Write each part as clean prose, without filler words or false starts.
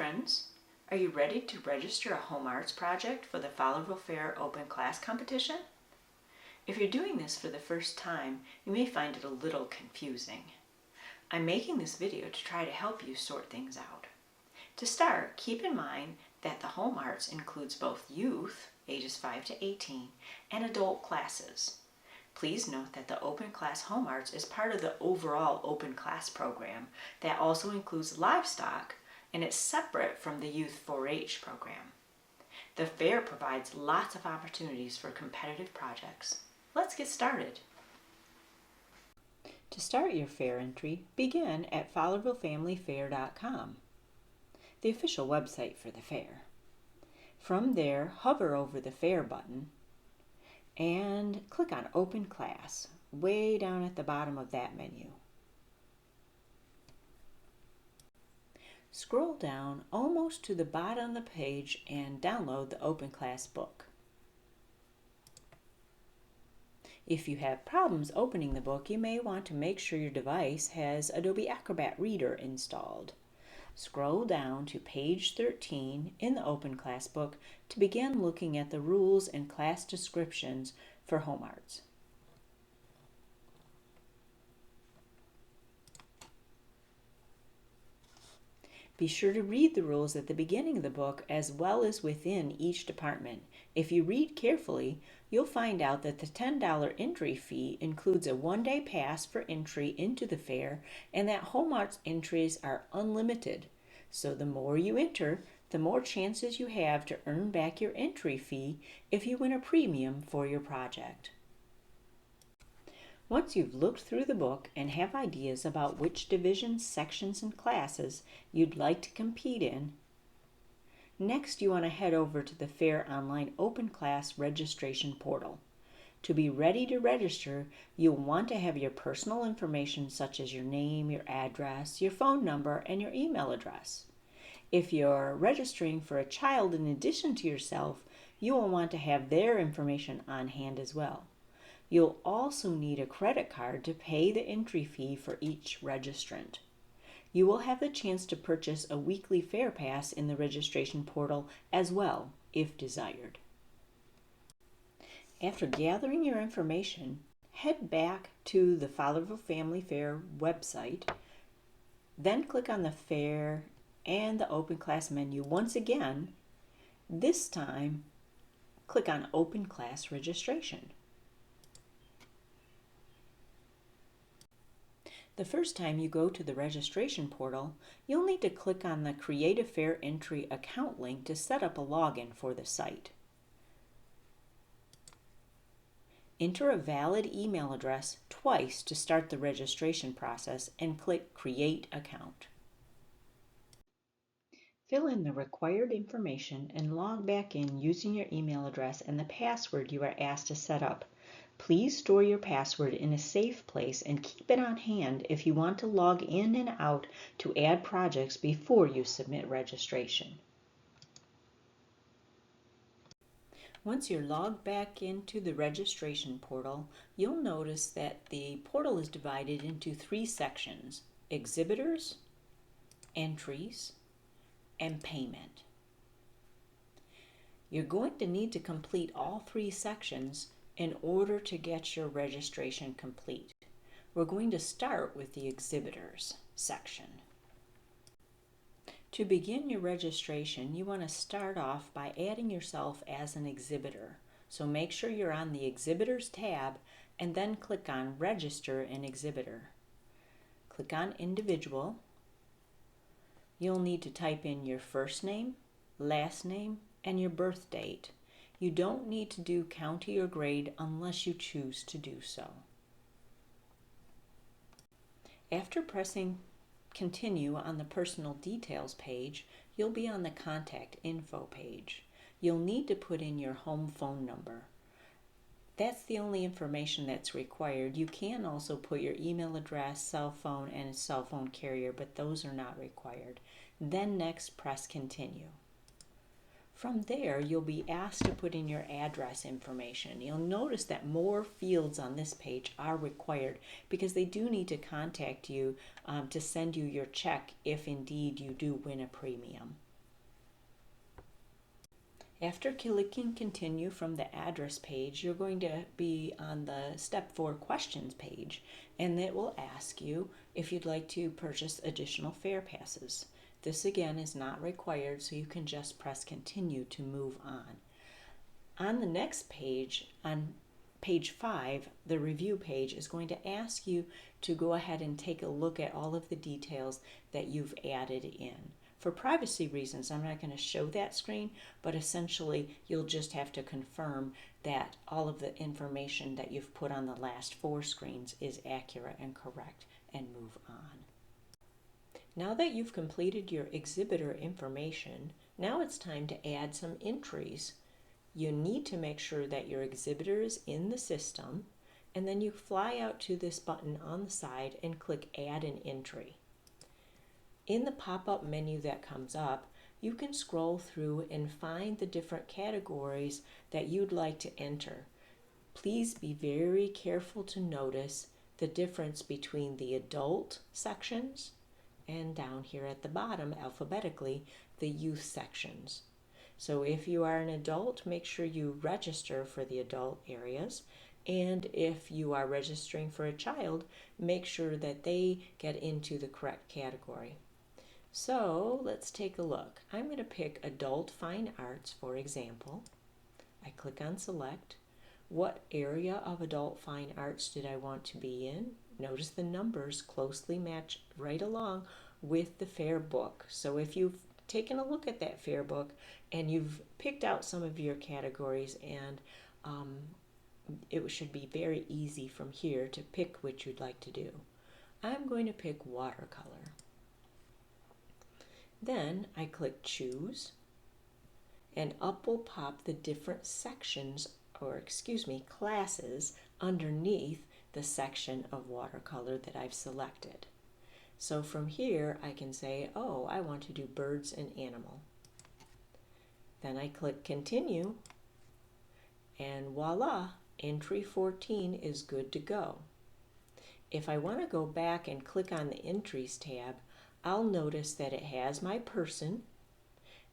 friends, are you ready to register a home arts project for the Fowlerville Fair Open Class Competition? If you're doing this for the first time, you may find it a little confusing. I'm making this video to try to help you sort things out. To start, keep in mind that the home arts includes both youth, ages 5 to 18, and adult classes. Please note that the Open Class Home Arts is part of the overall Open Class program that also includes livestock, and it's separate from the Youth 4-H program. The fair provides lots of opportunities for competitive projects. Let's get started. To start your fair entry, begin at FowlervilleFamilyFair.com, the official website for the fair. From there, hover over the Fair button and click on Open Class, way down at the bottom of that menu. Scroll down almost to the bottom of the page and download the Open Class book. If you have problems opening the book, you may want to make sure your device has Adobe Acrobat Reader installed. Scroll down to page 13 in the Open Class book to begin looking at the rules and class descriptions for home arts. Be sure to read the rules at the beginning of the book as well as within each department. If you read carefully, you'll find out that the $10 entry fee includes a one-day pass for entry into the fair and that home arts entries are unlimited. So the more you enter, the more chances you have to earn back your entry fee if you win a premium for your project. Once you've looked through the book and have ideas about which divisions, sections, and classes you'd like to compete in, next you want to head over to the Fair Online Open Class Registration Portal. To be ready to register, you'll want to have your personal information such as your name, your address, your phone number, and your email address. If you're registering for a child in addition to yourself, you will want to have their information on hand as well. You'll also need a credit card to pay the entry fee for each registrant. You will have the chance to purchase a weekly fair pass in the registration portal as well, if desired. After gathering your information, head back to the Fowlerville Family Fair website, then click on the Fair and the Open Class menu once again. This time, click on Open Class Registration. The first time you go to the registration portal, you'll need to click on the Create a Fair Entry account link to set up a login for the site. Enter a valid email address twice to start the registration process and click Create Account. Fill in the required information and log back in using your email address and the password you are asked to set up. Please store your password in a safe place and keep it on hand if you want to log in and out to add projects before you submit registration. Once you're logged back into the registration portal, you'll notice that the portal is divided into 3 sections: exhibitors, entries, and payment. You're going to need to complete all 3 sections in order to get your registration complete. We're going to start with the exhibitors section. To begin your registration, you want to start off by adding yourself as an exhibitor. So make sure you're on the Exhibitors tab and then click on Register an Exhibitor. Click on Individual. You'll need to type in your first name, last name, and your birth date. You don't need to do county or grade unless you choose to do so. After pressing Continue on the Personal Details page, you'll be on the Contact Info page. You'll need to put in your home phone number. That's the only information that's required. You can also put your email address, cell phone, and a cell phone carrier, but those are not required. Then next, press Continue. From there, you'll be asked to put in your address information. You'll notice that more fields on this page are required because they do need to contact you to send you your check if indeed you do win a premium. After clicking continue from the address page, you're going to be on the step 4 questions page, and it will ask you if you'd like to purchase additional fair passes. This again is not required, so you can just press continue to move on. On the next page, on page 5, the review page is going to ask you to go ahead and take a look at all of the details that you've added in. For privacy reasons, I'm not going to show that screen, but essentially you'll just have to confirm that all of the information that you've put on the last 4 screens is accurate and correct, and move on. Now that you've completed your exhibitor information, now it's time to add some entries. You need to make sure that your exhibitor is in the system, and then you fly out to this button on the side and click Add an Entry. In the pop-up menu that comes up, you can scroll through and find the different categories that you'd like to enter. Please be very careful to notice the difference between the adult sections and down here at the bottom, alphabetically, the youth sections. So if you are an adult, make sure you register for the adult areas. And if you are registering for a child, make sure that they get into the correct category. So let's take a look. I'm going to pick Adult Fine Arts, for example. I click on Select. What area of Adult Fine Arts did I want to be in? Notice the numbers closely match right along with the fair book. So if you've taken a look at that fair book and you've picked out some of your categories, and it should be very easy from here to pick which you'd like to do. I'm going to pick watercolor. Then I click Choose, and up will pop the different sections, or classes underneath the section of watercolor that I've selected. So from here I can say, oh, I want to do birds and animal. Then I click Continue, and voila, entry 14 is good to go. If I want to go back and click on the Entries tab, I'll notice that it has my person,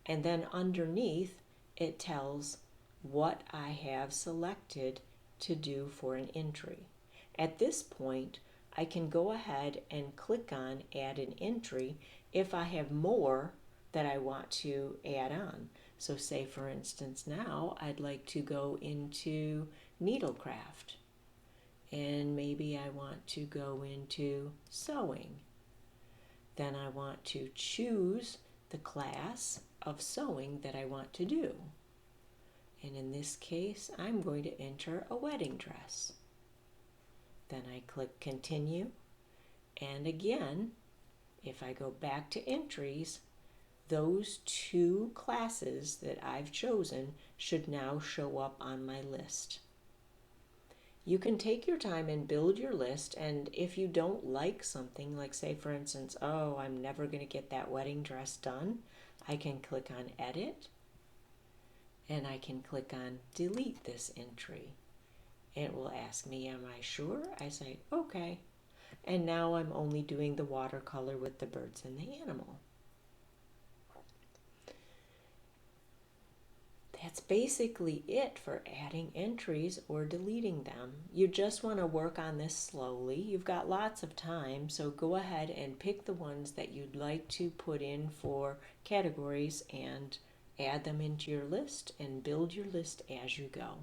and then underneath it tells what I have selected to do for an entry. At this point, I can go ahead and click on Add an Entry if I have more that I want to add on. So say for instance now I'd like to go into needlecraft, and maybe I want to go into sewing. Then I want to choose the class of sewing that I want to do. And in this case, I'm going to enter a wedding dress. Then I click Continue. And again, if I go back to entries, those 2 classes that I've chosen should now show up on my list. You can take your time and build your list, and if you don't like something, like say for instance, oh, I'm never going to get that wedding dress done, I can click on Edit, and I can click on Delete this entry. It will ask me, am I sure? I say, okay. And now I'm only doing the watercolor with the birds and the animal. That's basically it for adding entries or deleting them. You just want to work on this slowly. You've got lots of time, so go ahead and pick the ones that you'd like to put in for categories and add them into your list and build your list as you go.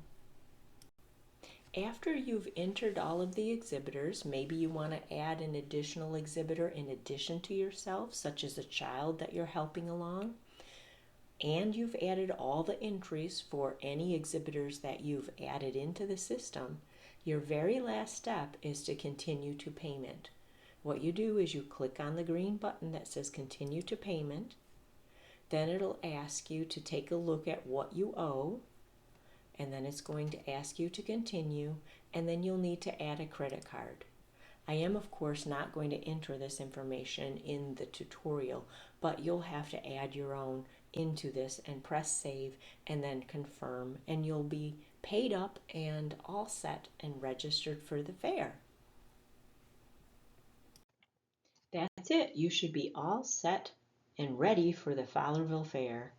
After you've entered all of the exhibitors, maybe you want to add an additional exhibitor in addition to yourself, such as a child that you're helping along. And you've added all the entries for any exhibitors that you've added into the system, your very last step is to continue to payment. What you do is you click on the green button that says continue to payment. Then it'll ask you to take a look at what you owe, and then it's going to ask you to continue, and then you'll need to add a credit card. I am of course not going to enter this information in the tutorial, but you'll have to add your own into this and press save and then confirm, and you'll be paid up and all set and registered for the fair. That's it. You should be all set and ready for the Fowlerville Fair.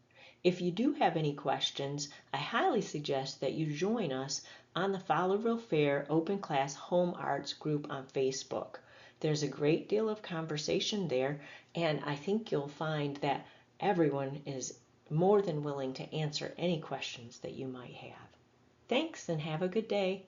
If you do have any questions, I highly suggest that you join us on the Fowlerville Fair Open Class Home Arts group on Facebook. There's a great deal of conversation there, and I think you'll find that everyone is more than willing to answer any questions that you might have. Thanks, and have a good day.